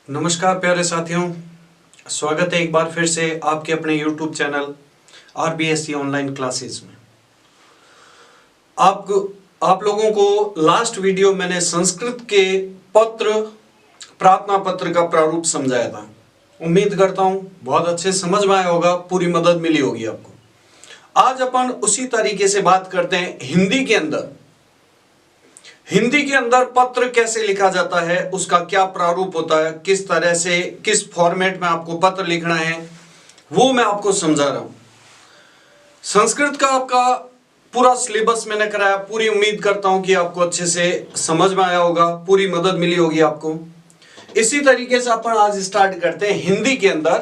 नमस्कार प्यारे साथियों, स्वागत है एक बार फिर से आपके अपने YouTube channel RBSC online classes में। आप लोगों को लास्ट वीडियो मैंने संस्कृत के पत्र, प्रार्थना पत्र का प्रारूप समझाया था। उम्मीद करता हूं बहुत अच्छे समझ में आया होगा, पूरी मदद मिली होगी आपको। आज अपन उसी तरीके से बात करते हैं हिंदी के अंदर पत्र कैसे लिखा जाता है, उसका क्या प्रारूप होता है, किस तरह से किस फॉर्मेट में आपको पत्र लिखना है, वो मैं आपको समझा रहा हूं। संस्कृत का आपका पूरा सिलेबस मैंने कराया, पूरी उम्मीद करता हूं कि आपको अच्छे से समझ में आया होगा, पूरी मदद मिली होगी आपको। इसी तरीके से अपन आज स्टार्ट करते हैं हिंदी के अंदर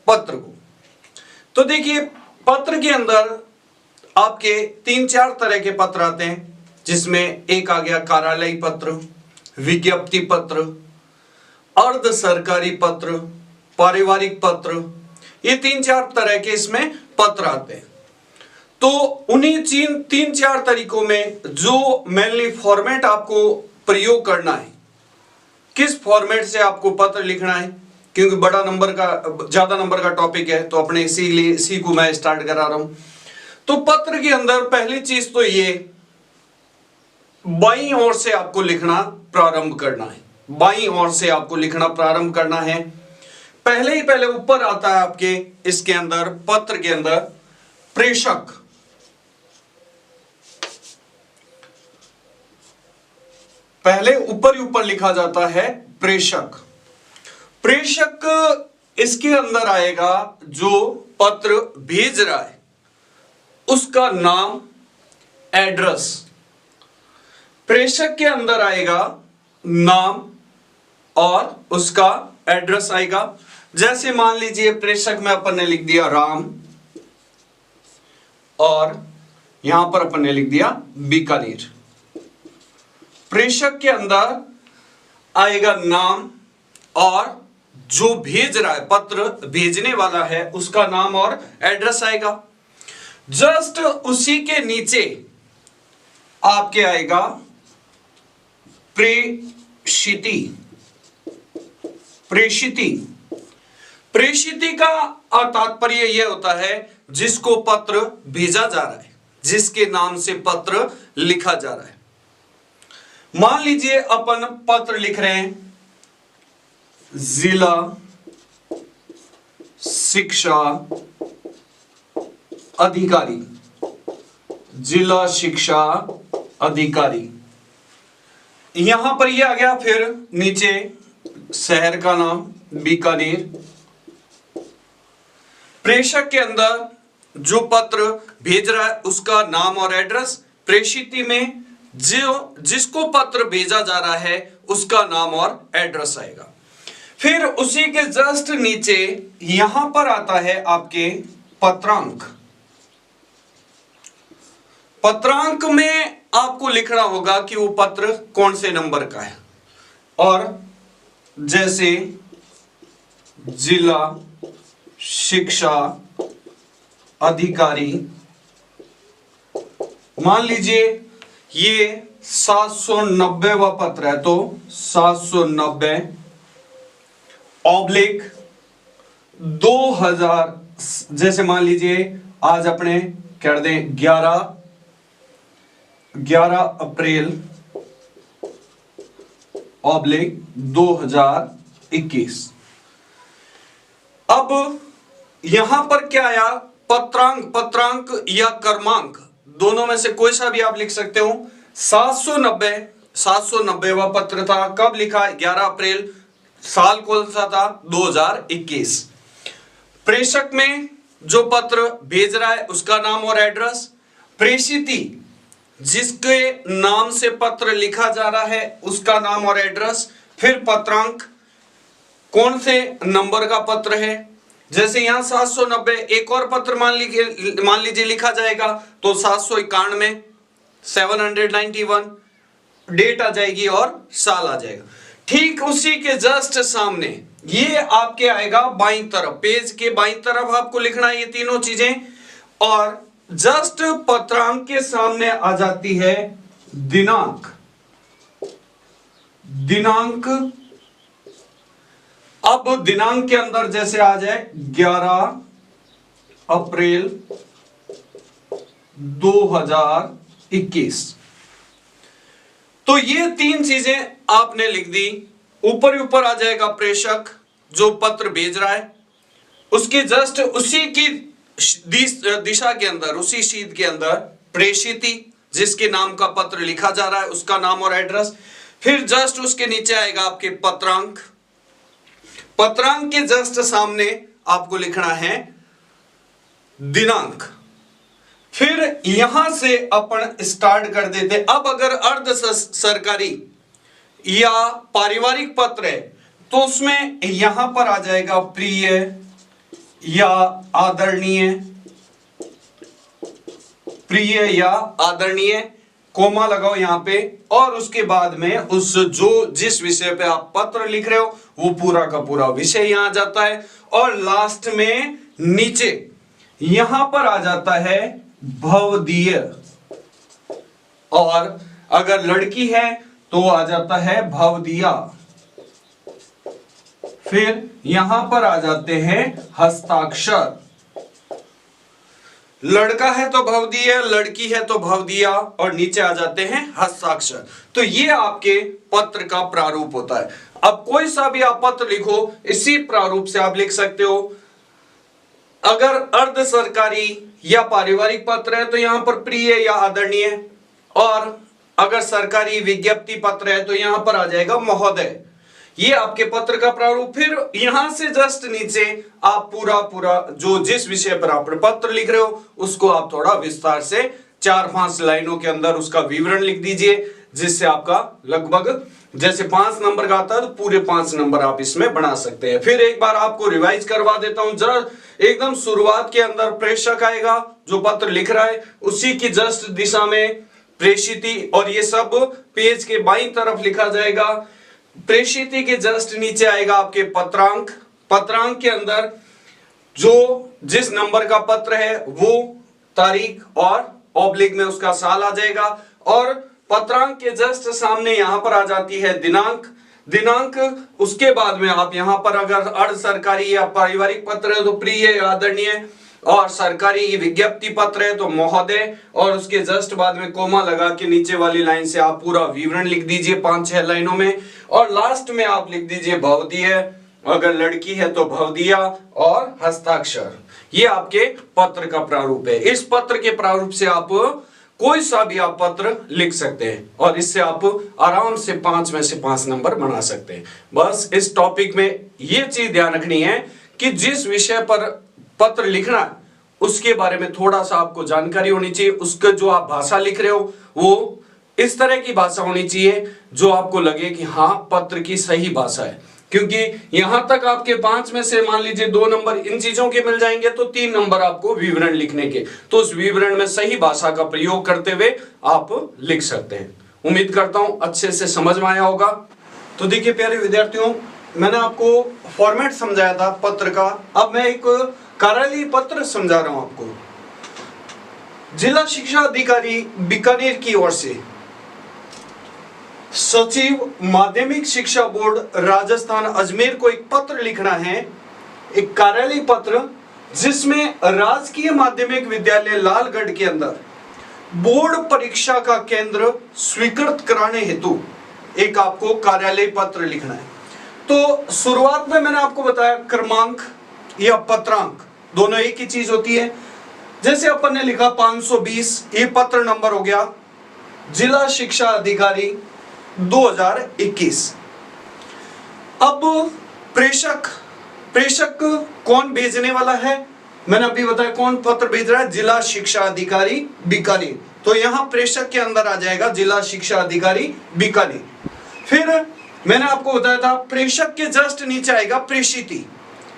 पत्र को। तो देखिए, पत्र के अंदर आपके 3-4 तरह के पत्र आते हैं, जिसमें एक आ गया कार्यालयी पत्र, विज्ञप्ति पत्र, अर्ध सरकारी पत्र, पारिवारिक पत्र। ये 3-4 तरह के इसमें पत्र आते हैं। तो उन्हीं 3-4 तरीकों में जो मेनली फॉर्मेट आपको प्रयोग करना है, किस फॉर्मेट से आपको पत्र लिखना है, क्योंकि ज्यादा नंबर का टॉपिक है, तो अपने इसी को मैं स्टार्ट करा रहा हूं। तो पत्र के अंदर पहली चीज तो ये, बाईं ओर से आपको लिखना प्रारंभ करना है। बाईं ओर से आपको लिखना प्रारंभ करना है। पहले ऊपर आता है आपके इसके अंदर, पत्र के अंदर प्रेषक। पहले ऊपर लिखा जाता है प्रेषक। प्रेषक इसके अंदर आएगा जो पत्र भेज रहा है, उसका नाम, एड्रेस। प्रेषक के अंदर आएगा नाम और उसका एड्रेस आएगा। जैसे मान लीजिए प्रेषक में अपन ने लिख दिया राम, और यहां पर अपन ने लिख दिया बीकानेर। प्रेषक के अंदर आएगा नाम और जो भेज रहा है, पत्र भेजने वाला है, उसका नाम और एड्रेस आएगा। जस्ट उसी के नीचे आपके आएगा प्रेषिती। प्रेषिती का तात्पर्य यह होता है जिसको पत्र भेजा जा रहा है, जिसके नाम से पत्र लिखा जा रहा है। मान लीजिए अपन पत्र लिख रहे हैं, जिला शिक्षा अधिकारी, जिला शिक्षा अधिकारी। यहां पर ये आ गया, फिर नीचे शहर का नाम बीकानेर। प्रेषक के अंदर जो पत्र भेज रहा है उसका नाम और एड्रेस, प्रेषिती में जिसको पत्र भेजा जा रहा है उसका नाम और एड्रेस आएगा। फिर उसी के जस्ट नीचे यहां पर आता है आपके पत्रांक। पत्रांक में आपको लिखना होगा कि वो पत्र कौन से नंबर का है, और जैसे जिला शिक्षा अधिकारी, मान लीजिए ये 790वां पत्र है, तो 790/2000। जैसे मान लीजिए आज अपने कर दें 11 अप्रैल 2021। अब यहां पर क्या आया, पत्रांक या क्रमांक, दोनों में से कोई सा भी आप लिख सकते हो। 790वां पत्र था, कब लिखा, 11 अप्रैल, साल कौन सा था, 2021। प्रेषक में जो पत्र भेज रहा है उसका नाम और एड्रेस, प्रेषिती जिसके नाम से पत्र लिखा जा रहा है उसका नाम और एड्रेस, फिर पत्रांक कौन से नंबर का पत्र है। जैसे यहां 790, एक और पत्र मान लीजिए लिखा जाएगा तो 791, 791 डेट आ जाएगी और साल आ जाएगा। ठीक उसी के जस्ट सामने ये आपके आएगा बाईं तरफ, पेज के बाईं तरफ आपको लिखना है ये तीनों चीजें, और जस्ट पत्रांक के सामने आ जाती है दिनांक। अब दिनांक के अंदर जैसे आ जाए 11 अप्रैल 2021, तो ये 3 चीजें आपने लिख दी। ऊपर ही ऊपर आ जाएगा प्रेषक जो पत्र भेज रहा है, उसके जस्ट उसी की दिशा के अंदर, उसी शीट के अंदर प्रेषिती जिसके नाम का पत्र लिखा जा रहा है उसका नाम और एड्रेस। फिर जस्ट उसके नीचे आएगा आपके पत्रांक, पत्रांक के जस्ट सामने आपको लिखना है दिनांक। फिर यहां से अपन स्टार्ट कर देते। अब अगर अर्ध सरकारी या पारिवारिक पत्र है तो उसमें यहां पर आ जाएगा प्रिय या आदरणीय, प्रिय या आदरणीय, कोमा लगाओ यहां पे, और उसके बाद में उस जिस विषय पे आप पत्र लिख रहे हो वो पूरा का पूरा विषय यहां आ जाता है। और लास्ट में नीचे यहां पर आ जाता है भवदीय, और अगर लड़की है तो आ जाता है भवदिया। फिर यहां पर आ जाते हैं हस्ताक्षर, लड़का है तो भवदीय, लड़की है तो भवदिया, और नीचे आ जाते हैं हस्ताक्षर। तो ये आपके पत्र का प्रारूप होता है। अब कोई सा भी आप पत्र लिखो इसी प्रारूप से आप लिख सकते हो। अगर अर्ध सरकारी या पारिवारिक पत्र है तो यहां पर प्रिय या आदरणीय, और अगर सरकारी विज्ञप्ति पत्र है तो यहां पर आ जाएगा महोदय। ये आपके पत्र का प्रारूप। फिर यहां से जस्ट नीचे आप पूरा जो जिस विषय पर आप पत्र लिख रहे हो उसको आप थोड़ा विस्तार से 4-5 लाइनों के अंदर उसका विवरण लिख दीजिए, जिससे आपका लगभग जैसे 5 नंबर का आता है तो पूरे 5 नंबर आप इसमें बना सकते हैं। फिर एक बार आपको रिवाइज करवा देता हूं जरा। एकदम शुरुआत के अंदर प्रेषक आएगा जो पत्र लिख रहा है, उसी की जस्ट दिशा में प्रेषिती, और ये सब पेज के बाईं तरफ लिखा जाएगा। प्रेषिती के जस्ट नीचे आएगा आपके पत्रांक, पत्रांक के अंदर जो जिस नंबर का पत्र है वो तारीख और ऑब्लिक में उसका साल आ जाएगा, और पत्रांक के जस्ट सामने यहां पर आ जाती है दिनांक। दिनांक उसके बाद में आप यहां पर अगर अर्ध सरकारी या पारिवारिक पत्र है तो प्रिय आदरणीय, और सरकारी विज्ञप्ति पत्र है तो महोदय, और उसके जस्ट बाद में कोमा लगा के नीचे वाली लाइन से आप पूरा विवरण लिख दीजिए 5-6 लाइनों में, और लास्ट में आप लिख दीजिए भवदीय, अगर लड़की है तो भवदिया, और हस्ताक्षर। ये आपके पत्र का प्रारूप है। इस पत्र के प्रारूप से आप कोई सा भी आप पत्र लिख सकते हैं, और इससे आप आराम से 5 में से 5 नंबर बना सकते हैं। बस इस टॉपिक में ये चीज ध्यान रखनी है कि जिस विषय पर पत्र लिखना उसके बारे में थोड़ा सा आपको जानकारी होनी चाहिए। उसका जो आप भाषा लिख रहे हो वो इस तरह की भाषा होनी चाहिए जो आपको लगे कि हाँ पत्र की सही भाषा है, क्योंकि यहां तक आपके 5 में से मान लीजिए 2 नंबर इन चीजों के मिल जाएंगे तो 3 नंबर आपको विवरण लिखने के, तो उस विवरण में सही भाषा का प्रयोग करते हुए आप लिख सकते हैं। उम्मीद करता हूं अच्छे से समझ में आया होगा। तो देखिए प्यारे विद्यार्थियों, मैंने आपको फॉर्मेट समझाया था पत्र का, अब मैं एक कार्यालयीय पत्र समझा रहा हूं आपको। जिला शिक्षा अधिकारी बीकानेर की ओर से सचिव माध्यमिक शिक्षा बोर्ड राजस्थान अजमेर को एक पत्र लिखना है, एक कार्यालयीय पत्र, जिसमें राजकीय माध्यमिक विद्यालय लालगढ़ के अंदर बोर्ड परीक्षा का केंद्र स्वीकृत कराने हेतु एक आपको कार्यालयीय पत्र लिखना है। तो शुरुआत में मैंने आपको बताया क्रमांक या पत्रांक दोनों एक ही चीज होती है। जैसे अपन ने लिखा 520, ये पत्र नंबर हो गया जिला शिक्षा अधिकारी 2021। अब प्रेषक कौन भेजने वाला है, मैंने अभी बताया कौन पत्र भेज रहा है, जिला शिक्षा अधिकारी बीकानेर। तो यहां प्रेषक के अंदर आ जाएगा जिला शिक्षा अधिकारी बीकानेर। फिर मैंने आपको बताया था प्रेषक के जस्ट नीचे आएगा प्रेषिती।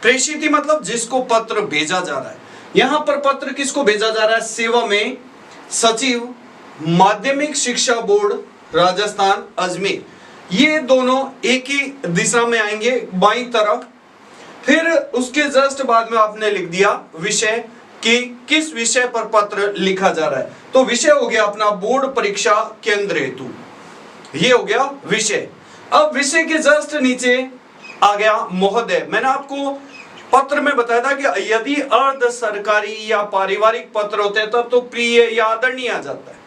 प्रेषिती मतलब जिसको पत्र भेजा जा रहा है। यहां पर पत्र किसको भेजा जा रहा है, सेवा में सचिव माध्यमिक शिक्षा बोर्ड राजस्थान अजमेर, ये दोनों एक ही दिशा में आएंगे बाईं तरफ। फिर उसके जस्ट बाद में आपने लिख दिया विषय कि किस विषय पर पत्र लिखा जा रहा है। तो विषय हो गया अपना बोर्ड परीक्षा केंद्र हेतु, ये हो गया विषय। अब विषय के जस्ट नीचे आ गया महोदय। मैंने आपको पत्र में बताया था कि यदि अर्ध सरकारी या पारिवारिक पत्र होते हैं तब तो प्रिय या आदरणीय आ जाता है।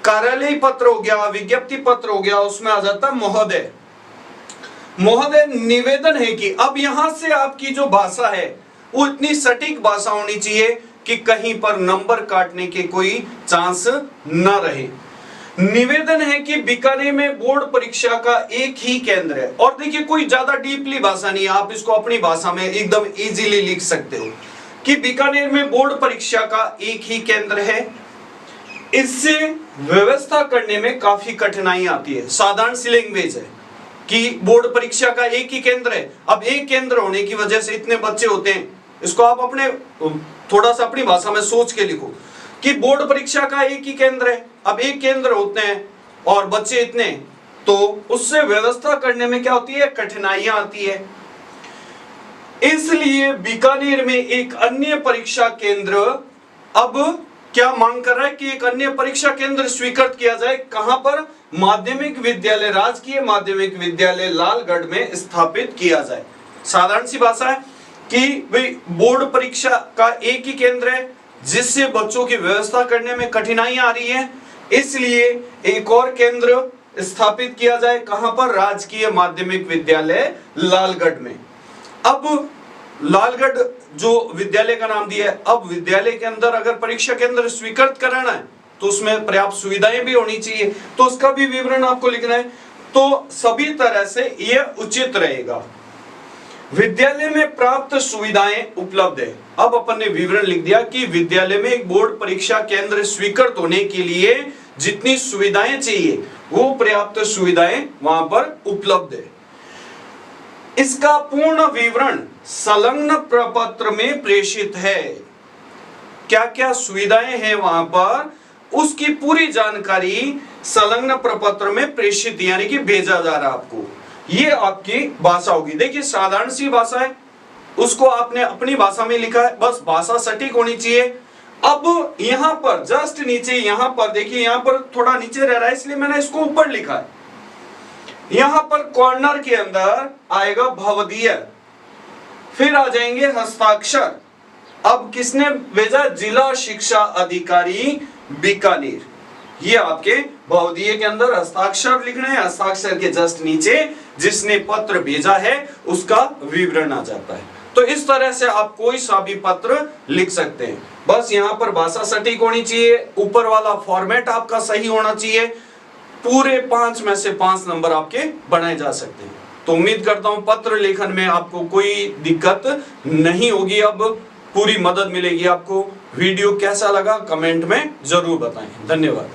कार्यालयी पत्र हो गया, विज्ञप्ति पत्र हो गया, उसमें आ जाता है महोदय। महोदय निवेदन है कि अब यहां से आपकी जो भाषा है वो इतनी सटीक भाषा होनी चाहिए कि कहीं पर नंबर काटने के कोई चांस न रहे। निवेदन है कि बीकानेर में बोर्ड परीक्षा का एक ही केंद्र है। और देखिए कोई ज्यादा डीपली भाषा नहीं है, आप इसको अपनी भाषा में एकदम इजीली लिख सकते हो कि बीकानेर में बोर्ड परीक्षा का एक ही केंद्र है। इससे व्यवस्था करने में काफी कठिनाई आती है। साधारण सी लैंग्वेज है कि बोर्ड परीक्षा का एक ही केंद्र है। अब एक केंद्र होने की वजह से इतने बच्चे होते हैं, इसको आप अपने थोड़ा सा अपनी भाषा में सोच के लिखो कि बोर्ड परीक्षा का एक ही केंद्र है। अब एक केंद्र होते हैं और बच्चे इतने, तो उससे व्यवस्था करने में क्या होती है, कठिनाइयां आती है। इसलिए बीकानेर में एक अन्य परीक्षा केंद्र अब क्या मांग कर रहा है कि एक अन्य परीक्षा केंद्र स्वीकृत किया जाए। कहां पर? माध्यमिक विद्यालय, राजकीय माध्यमिक विद्यालय लालगढ़ में स्थापित किया जाए। साधारण सी भाषा है कि भाई बोर्ड परीक्षा का एक ही केंद्र है जिससे बच्चों की व्यवस्था करने में कठिनाइयां आ रही है, इसलिए एक और केंद्र स्थापित किया जाए। कहां पर? राजकीय माध्यमिक विद्यालय लालगढ़ में। अब लालगढ़ जो विद्यालय का नाम दिया है, अब विद्यालय के अंदर अगर परीक्षा केंद्र स्वीकृत कराना है तो उसमें पर्याप्त सुविधाएं भी होनी चाहिए, तो उसका भी विवरण आपको लिखना है। तो सभी तरह से यह उचित रहेगा। विद्यालय में प्राप्त सुविधाएं उपलब्ध है। अब अपन ने विवरण लिख दिया कि विद्यालय में एक बोर्ड परीक्षा केंद्र स्वीकृत होने के लिए जितनी सुविधाएं चाहिए वो पर्याप्त सुविधाएं वहां पर उपलब्ध है। इसका पूर्ण विवरण संलग्न प्रपत्र में प्रेषित है। क्या क्या सुविधाएं हैं वहां पर, उसकी पूरी जानकारी संलग्न प्रपत्र में प्रेषित यानी कि भेजा जा रहा है आपको। ये आपकी भाषा होगी। देखिए साधारण सी भाषा है, उसको आपने अपनी भाषा में लिखा है, बस भाषा सटीक होनी चाहिए। अब यहां पर जस्ट नीचे, यहां पर देखिए, यहां पर थोड़ा नीचे रह रहा है इसलिए मैंने इसको ऊपर लिखा है। यहां पर कॉर्नर के अंदर आएगा भवदीय, फिर आ जाएंगे हस्ताक्षर। अब किसने भेजा? जिला शिक्षा अधिकारी बीकानेर। ये आपके भवदीय के अंदर हस्ताक्षर लिखना है। हस्ताक्षर के जस्ट नीचे जिसने पत्र भेजा है उसका विवरण आ जाता है। तो इस तरह से आप कोई सा भी पत्र लिख सकते हैं, बस यहां पर भाषा सटीक होनी चाहिए, ऊपर वाला फॉर्मेट आपका सही होना चाहिए। पूरे 5 में से 5 नंबर आपके बनाए जा सकते हैं। तो उम्मीद करता हूं पत्र लेखन में आपको कोई दिक्कत नहीं होगी, अब पूरी मदद मिलेगी आपको। वीडियो कैसा लगा कमेंट में जरूर बताएं। धन्यवाद।